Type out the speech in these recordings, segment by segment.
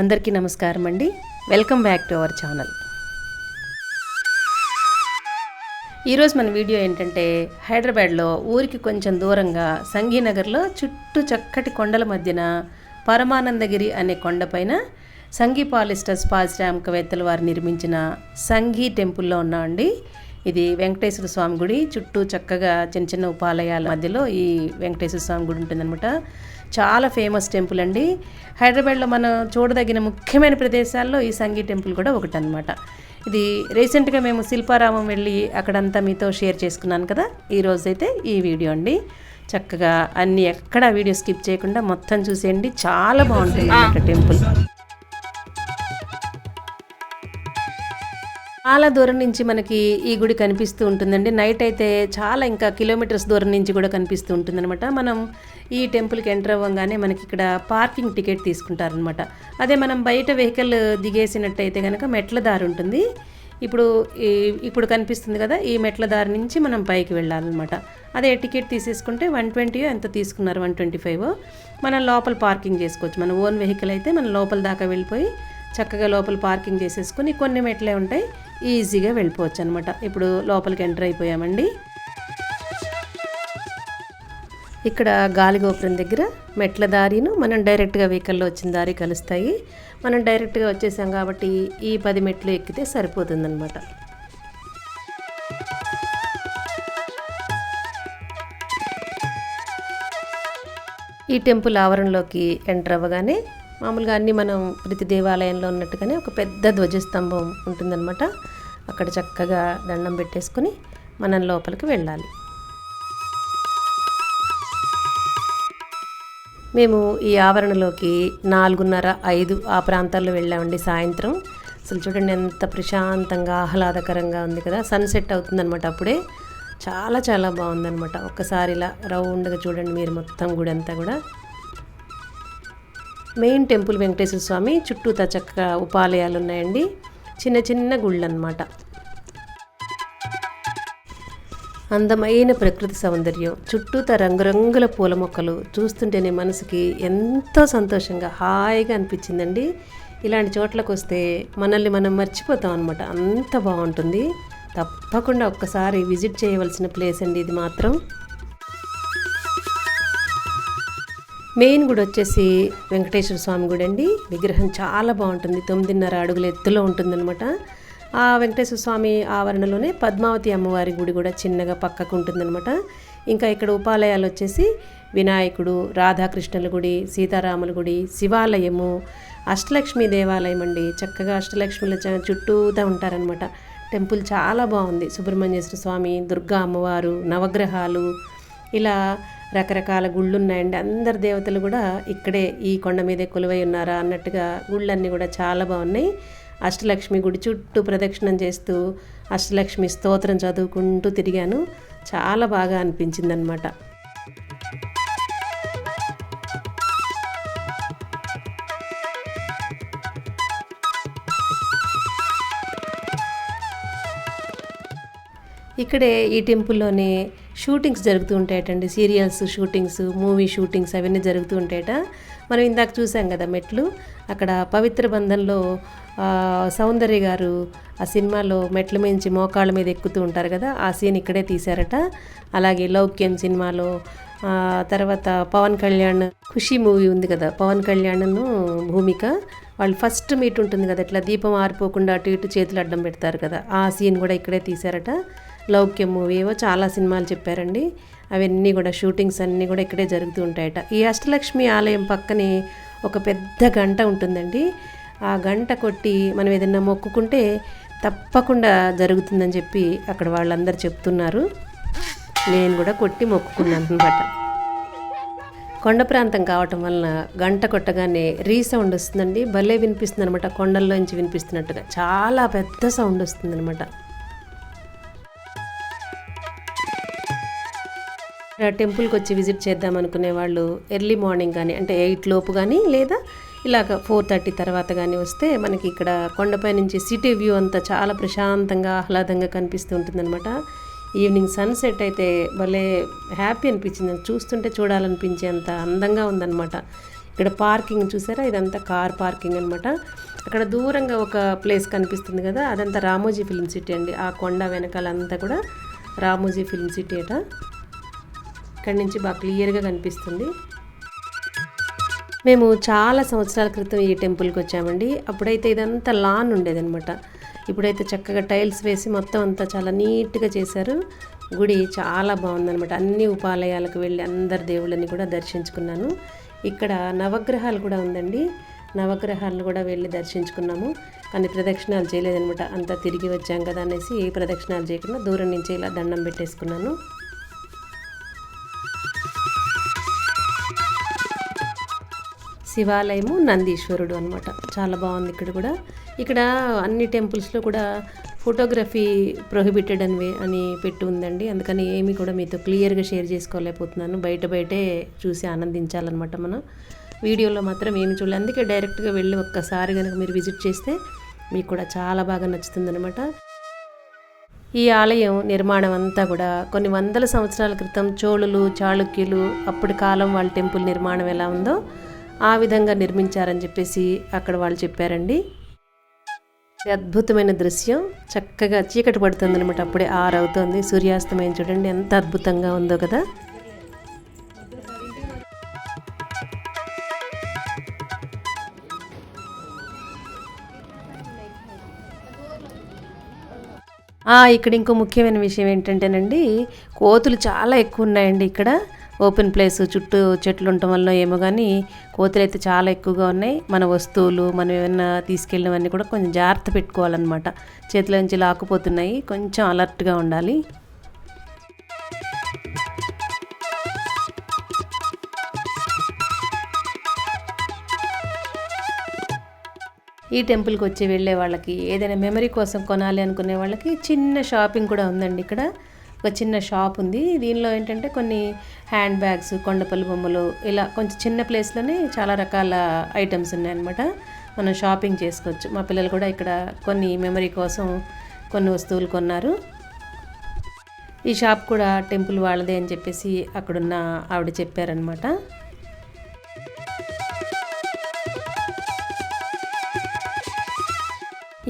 అందరికీ నమస్కారం అండి. Welcome back to our channel. ఈరోజు మన వీడియో ఏంటంటే హైదరాబాద్లో ఊరికి కొంచెం దూరంగా సంఘీనగర్లో చుట్టూ చక్కటి కొండల మధ్యన పరమానందగిరి అనే కొండపైన సంఘీ పాలిస్టర్స్ పారిశ్రామికవేత్తల వారు నిర్మించిన సంఘీ టెంపుల్లో ఉన్నామండి. ఇది వెంకటేశ్వర స్వామి గుడి. చుట్టూ చక్కగా చిన్న చిన్న ఉపాలయాల మధ్యలో ఈ వెంకటేశ్వర స్వామి గుడి ఉంటుందన్నమాట. చాలా ఫేమస్ టెంపుల్ అండి. హైదరాబాద్లో మనం చూడదగిన ముఖ్యమైన ప్రదేశాల్లో ఈ సంఘీ టెంపుల్ కూడా ఒకటి అనమాట. ఇది రీసెంట్గా మేము శిల్పారామం వెళ్ళి అక్కడంతా మీతో షేర్ చేసుకున్నాను కదా. ఈరోజైతే ఈ వీడియో అండి. చక్కగా అన్నీ ఎక్కడ వీడియో స్కిప్ చేయకుండా మొత్తం చూసేయండి. చాలా బాగుంటుంది అన్నమాట టెంపుల్. చాలా దూరం నుంచి మనకి ఈ గుడి కనిపిస్తూ ఉంటుందండి. నైట్ అయితే చాలా ఇంకా కిలోమీటర్స్ దూరం నుంచి కూడా కనిపిస్తూ ఉంటుందన్నమాట. మనం ఈ టెంపుల్కి ఎంటర్ అవ్వగానే మనకి ఇక్కడ పార్కింగ్ టికెట్ తీసుకుంటారనమాట. అదే మనం బయట వెహికల్ దిగేసినట్టయితే కనుక మెట్ల దారి ఉంటుంది. ఇప్పుడు కనిపిస్తుంది కదా, ఈ మెట్ల దారి నుంచి మనం పైకి వెళ్ళాలన్నమాట. అదే టికెట్ తీసేసుకుంటే 120 ఎంత తీసుకున్నారు, 125 మనం లోపల పార్కింగ్ చేసుకోవచ్చు. మన ఓన్ వెహికల్ అయితే మనం లోపల దాకా వెళ్ళిపోయి చక్కగా లోపల పార్కింగ్ చేసేసుకొని కొన్ని మెట్లే ఉంటాయి, ఈజీగా వెళ్ళిపోవచ్చు అనమాట. ఇప్పుడు లోపలికి ఎంటర్ అయిపోయామండి. ఇక్కడ గాలిగోపురం దగ్గర మెట్ల దారిను మనం డైరెక్ట్గా వెహికల్లో వచ్చిన దారి కలుస్తాయి. మనం డైరెక్ట్గా వచ్చేసాం కాబట్టి ఈ 10 మెట్లు ఎక్కితే సరిపోతుందన్నమాట. ఈ టెంపుల్ ఆవరణలోకి ఎంటర్ అవ్వగానే మామూలుగా అన్నీ మనం ప్రతి దేవాలయంలో ఉన్నట్టుగానే ఒక పెద్ద ధ్వజస్తంభం ఉంటుందన్నమాట. అక్కడ చక్కగా దండం పెట్టేసుకుని మనం లోపలికి వెళ్ళాలి. మేము ఈ ఆవరణలోకి 4:30-5 ఆ ప్రాంతాల్లో వెళ్ళామండి సాయంత్రం. అసలు చూడండి ఎంత ప్రశాంతంగా ఆహ్లాదకరంగా ఉంది కదా. సన్సెట్ అవుతుందన్నమాట అప్పుడే. చాలా చాలా బాగుందన్నమాట. ఒక్కసారి ఇలా రౌండ్గా చూడండి మీరు మొత్తం గుడి అంతా కూడా. మెయిన్ టెంపుల్ వెంకటేశ్వర స్వామి చుట్టూతా చక్కగా ఉపాలయాలు ఉన్నాయండి. చిన్న చిన్న గుళ్ళు అన్నమాట. అందమైన ప్రకృతి సౌందర్యం, చుట్టూతా రంగురంగుల పూల మొక్కలు చూస్తుంటేనే మనసుకి ఎంతో సంతోషంగా హాయిగా అనిపించిందండి. ఇలాంటి చోట్లకు వస్తే మనల్ని మనం మర్చిపోతాం అనమాట. అంత బాగుంటుంది. తప్పకుండా ఒక్కసారి విజిట్ చేయవలసిన ప్లేస్ అండి ఇది మాత్రం. మెయిన్ గుడి వచ్చేసి వెంకటేశ్వర స్వామి గుడి అండి. విగ్రహం చాలా బాగుంటుంది. 9.5 అడుగుల ఎత్తులో ఉంటుందన్నమాట. ఆ వెంకటేశ్వర స్వామి ఆవరణలోనే పద్మావతి అమ్మవారి గుడి కూడా చిన్నగా పక్కకు ఉంటుందన్నమాట. ఇంకా ఇక్కడ ఉపాలయాలు వచ్చేసి వినాయకుడు, రాధాకృష్ణుల గుడి, సీతారాముల గుడి, శివాలయము, అష్టలక్ష్మి దేవాలయం అండి. చక్కగా అష్టలక్ష్మిల చుట్టూతా ఉంటారనమాట. టెంపుల్ చాలా బాగుంది. సుబ్రహ్మణ్యేశ్వర స్వామి, దుర్గా అమ్మవారు, నవగ్రహాలు, ఇలా రకరకాల గుళ్ళు ఉన్నాయండి. అందరి దేవతలు కూడా ఇక్కడే ఈ కొండ మీదే కొలువై ఉన్నారా అన్నట్టుగా గుళ్ళన్నీ కూడా చాలా బాగున్నాయి. అష్టలక్ష్మి గుడి చుట్టూ ప్రదక్షిణం చేస్తూ అష్టలక్ష్మి స్తోత్రం చదువుకుంటూ తిరిగాను. చాలా బాగా అనిపించింది అనమాట. ఇక్కడే ఈ టెంపుల్లోనే షూటింగ్స్ జరుగుతూ ఉంటాయటండి. సీరియల్స్ షూటింగ్స్, మూవీ షూటింగ్స్ అవన్నీ జరుగుతూ ఉంటాయట. మనం ఇందాక చూసాం కదా మెట్లు. అక్కడ పవిత్ర బంధంలో సౌందర్య గారు ఆ సినిమాలో మెట్ల మించి మోకాళ్ళ మీద ఎక్కుతూ ఉంటారు కదా, ఆ సీన్ ఇక్కడే తీశారట. అలాగే లౌక్యం సినిమాలో తర్వాత పవన్ కళ్యాణ్ ఖుషి మూవీ ఉంది కదా, పవన్ కళ్యాణ్ను భూమిక వాళ్ళు ఫస్ట్ మీట్ ఉంటుంది కదా, ఇట్లా దీపం ఆరిపోకుండా అటు ఇటు చేతులు అడ్డం పెడతారు కదా, ఆ సీన్ కూడా ఇక్కడే తీశారట. లౌక్యం మూవీ ఏవో చాలా సినిమాలు చెప్పారండి. అవన్నీ కూడా షూటింగ్స్ అన్నీ కూడా ఇక్కడే జరుగుతూ ఉంటాయట. ఈ అష్టలక్ష్మి ఆలయం పక్కనే ఒక పెద్ద గంట ఉంటుందండి. ఆ గంట కొట్టి మనం ఏదైనా మొక్కుకుంటే తప్పకుండా జరుగుతుందని చెప్పి అక్కడ వాళ్ళందరూ చెప్తున్నారు. నేను కూడా కొట్టి మొక్కుకున్నాను అనమాట. కొండ ప్రాంతం కావటం వలన గంట కొట్టగానే రీసౌండ్ వస్తుందండి. భలే వినిపిస్తుంది అనమాట. కొండల్లోంచి వినిపిస్తున్నట్టుగా చాలా పెద్ద సౌండ్ వస్తుంది అనమాట. టెంపుల్కి వచ్చి విజిట్ చేద్దాం అనుకునే వాళ్ళు ఎర్లీ మార్నింగ్ కానీ అంటే 8 లోపు కానీ లేదా ఇలాగ 4:30 తర్వాత కానీ వస్తే మనకి ఇక్కడ కొండపై నుంచి సిటీ వ్యూ అంతా చాలా ప్రశాంతంగా ఆహ్లాదంగా కనిపిస్తూ ఉంటుందన్నమాట. ఈవినింగ్ సన్సెట్ అయితే భలే హ్యాపీ అనిపించింది. చూస్తుంటే చూడాలనిపించే అంత అందంగా ఉందన్నమాట. ఇక్కడ పార్కింగ్ చూసారా, ఇదంతా కార్ పార్కింగ్ అనమాట. అక్కడ దూరంగా ఒక ప్లేస్ కనిపిస్తుంది కదా, అదంతా రామోజీ ఫిల్మ్ సిటీ అండి. ఆ కొండ వెనకాలంతా కూడా రామోజీ ఫిల్మ్ సిటీ అట. ఇక్కడి నుంచి బాగా క్లియర్గా కనిపిస్తుంది. మేము చాలా సంవత్సరాల క్రితం ఈ టెంపుల్కి వచ్చామండి. అప్పుడైతే ఇదంతా లాన్ ఉండేదన్నమాట. ఇప్పుడైతే చక్కగా టైల్స్ వేసి మొత్తం అంతా చాలా నీట్గా చేశారు. గుడి చాలా బాగుందనమాట. అన్ని ఉపాలయాలకు వెళ్ళి అందరి దేవుళ్ళని కూడా దర్శించుకున్నాను. ఇక్కడ నవగ్రహాలు కూడా ఉందండి. నవగ్రహాలను కూడా వెళ్ళి దర్శించుకున్నాము. కానీ ప్రదక్షిణాలు చేయలేదనమాట. అంతా తిరిగి వచ్చాం కదా అనేసి ఏ ప్రదక్షిణాలు చేయకుండా దూరం నుంచి ఇలా దండం పెట్టేసుకున్నాను. శివాలయము, నందీశ్వరుడు అనమాట. చాలా బాగుంది ఇక్కడ కూడా. ఇక్కడ అన్ని టెంపుల్స్లో కూడా ఫోటోగ్రఫీ ప్రొహిబిటెడ్ అని పెట్టి ఉందండి. అందుకని ఏమి కూడా మీతో క్లియర్గా షేర్ చేసుకోలేకపోతున్నాను. బయటే చూసి ఆనందించాలన్నమాట మనం. వీడియోలో మాత్రం ఏమి చూడలేదు. అందుకే డైరెక్ట్గా వెళ్ళి ఒక్కసారి కనుక మీరు విజిట్ చేస్తే మీకు కూడా చాలా బాగా నచ్చుతుందనమాట. ఈ ఆలయం నిర్మాణం అంతా కూడా కొన్ని వందల సంవత్సరాల క్రితం చోళులు, చాళుక్యులు అప్పటి కాలం వాళ్ళ టెంపుల్ నిర్మాణం ఎలా ఉందో ఆ విధంగా నిర్మించారని చెప్పేసి అక్కడ వాళ్ళు చెప్పారండి. అద్భుతమైన దృశ్యం. చక్కగా చీకటి పడుతుంది అనమాట. అప్పుడే 6 అవుతుంది. సూర్యాస్తమయం చూడండి ఎంత అద్భుతంగా ఉందో కదా. ఇక్కడ ఇంకో ముఖ్యమైన విషయం ఏంటంటేనండి, కోతులు చాలా ఎక్కువ ఉన్నాయండి ఇక్కడ. ఓపెన్ ప్లేస్ చుట్టూ చెట్లు ఉండటం వల్ల ఏమో కానీ కోతులు అయితే చాలా ఎక్కువగా ఉన్నాయి. మన వస్తువులు మనం ఏమైనా తీసుకెళ్ళినవన్నీ కూడా కొంచెం జాగ్రత్త పెట్టుకోవాలన్నమాట. చేతుల నుంచి లాక్కుపోతున్నాయి. కొంచెం అలర్ట్గా ఉండాలి. ఈ టెంపుల్కి వచ్చి వెళ్ళే వాళ్ళకి ఏదైనా మెమరీ కోసం కొనాలి అనుకునే వాళ్ళకి చిన్న షాపింగ్ కూడా ఉందండి. ఇక్కడ ఒక చిన్న షాప్ ఉంది. దీనిలో ఏంటంటే కొన్ని హ్యాండ్ బ్యాగ్స్, కొండపల్లి బొమ్మలు, ఇలా కొంచెం చిన్న ప్లేస్లోనే చాలా రకాల ఐటమ్స్ ఉన్నాయన్నమాట. మనం షాపింగ్ చేసుకోవచ్చు. మా పిల్లలు కూడా ఇక్కడ కొన్ని మెమరీ కోసం కొన్ని వస్తువులు కొన్నారు. ఈ షాప్ కూడా టెంపుల్ వాళ్ళదే అని చెప్పేసి అక్కడున్న ఆవిడ చెప్పారనమాట.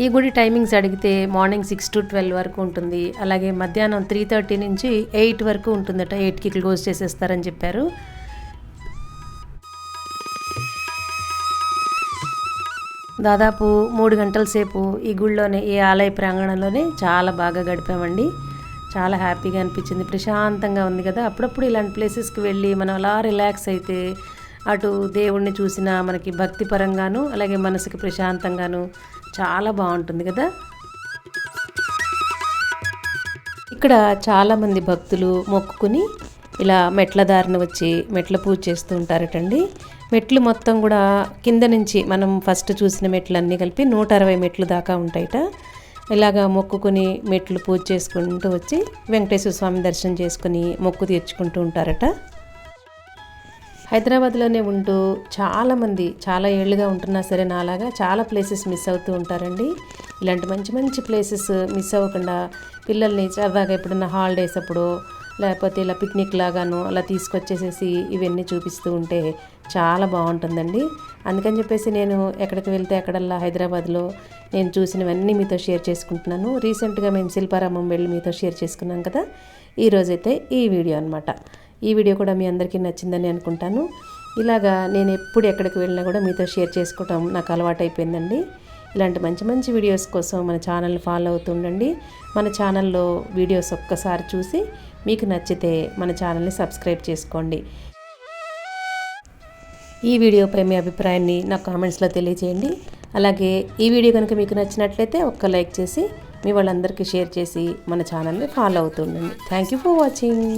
ఈ గుడి టైమింగ్స్ అడిగితే మార్నింగ్ 6 to 12 వరకు ఉంటుంది. అలాగే మధ్యాహ్నం 3:30 నుంచి 8 వరకు ఉంటుందట. 8కి క్లోజ్ చేసేస్తారని చెప్పారు. దాదాపు 3 గంటల సేపు ఈ గుడిలోనే, ఈ ఆలయ ప్రాంగణంలోనే చాలా బాగా గడిపామండి. చాలా హ్యాపీగా అనిపించింది. ప్రశాంతంగా ఉంది కదా. అప్పుడప్పుడు ఇలాంటి ప్లేసెస్కి వెళ్ళి మనం అలా రిలాక్స్ అయితే అటు దేవుణ్ణి చూసినా మనకి భక్తి పరంగాను అలాగే మనసుకి ప్రశాంతంగాను చాలా బాగుంటుంది కదా. ఇక్కడ చాలామంది భక్తులు మొక్కుకుని ఇలా మెట్ల దారిన వచ్చి మెట్ల పూజ చేస్తూ ఉంటారటండి. మెట్లు మొత్తం కూడా కింద నుంచి మనం ఫస్ట్ చూసిన మెట్లన్నీ కలిపి 160 మెట్లు దాకా ఉంటాయట. ఇలాగా మొక్కుకుని మెట్లు పూజ చేసుకుంటూ వచ్చి వెంకటేశ్వర స్వామి దర్శనం చేసుకుని మొక్కు తీర్చుకుంటూ ఉంటారట. హైదరాబాద్లోనే ఉంటూ చాలామంది చాలా ఏళ్ళుగా ఉంటున్నా సరే నాలాగా చాలా ప్లేసెస్ మిస్ అవుతూ ఉంటారండి. ఇలాంటి మంచి మంచి ప్లేసెస్ మిస్ అవ్వకుండా పిల్లల్ని సరదాగా ఎప్పుడన్నా హాలిడేస్ అప్పుడు లేకపోతే ఇలా పిక్నిక్ లాగాను అలా తీసుకొచ్చేసేసి ఇవన్నీ చూపిస్తూ ఉంటే చాలా బాగుంటుందండి. అందుకని చెప్పేసి నేను ఎక్కడికి వెళ్తే అక్కడల్లా హైదరాబాద్లో నేను చూసినవన్నీ మీతో షేర్ చేసుకుంటున్నాను. రీసెంట్గా మేము శిల్పారామం వెళ్ళి మీతో షేర్ చేసుకున్నాం కదా. ఈరోజైతే ఈ వీడియో అనమాట. ఈ వీడియో కూడా మీ అందరికీ నచ్చిందని అనుకుంటాను. ఇలాగా నేను ఎప్పుడు ఎక్కడికి వెళ్ళినా కూడా మీతో షేర్ చేసుకోవటం నాకు అలవాటైపోయిందండి. ఇలాంటి మంచి మంచి వీడియోస్ కోసం మన ఛానల్ని ఫాలో అవుతుండండి. మన ఛానల్లో వీడియోస్ ఒక్కసారి చూసి మీకు నచ్చితే మన ఛానల్ని సబ్స్క్రైబ్ చేసుకోండి. ఈ వీడియోపై మీ అభిప్రాయాన్ని నా కామెంట్స్లో తెలియజేయండి. అలాగే ఈ వీడియో కనుక మీకు నచ్చినట్లయితే ఒక్క లైక్ చేసి మీ వాళ్ళందరికీ షేర్ చేసి మన ఛానల్ని ఫాలో అవుతుండండి. Thank you for watching.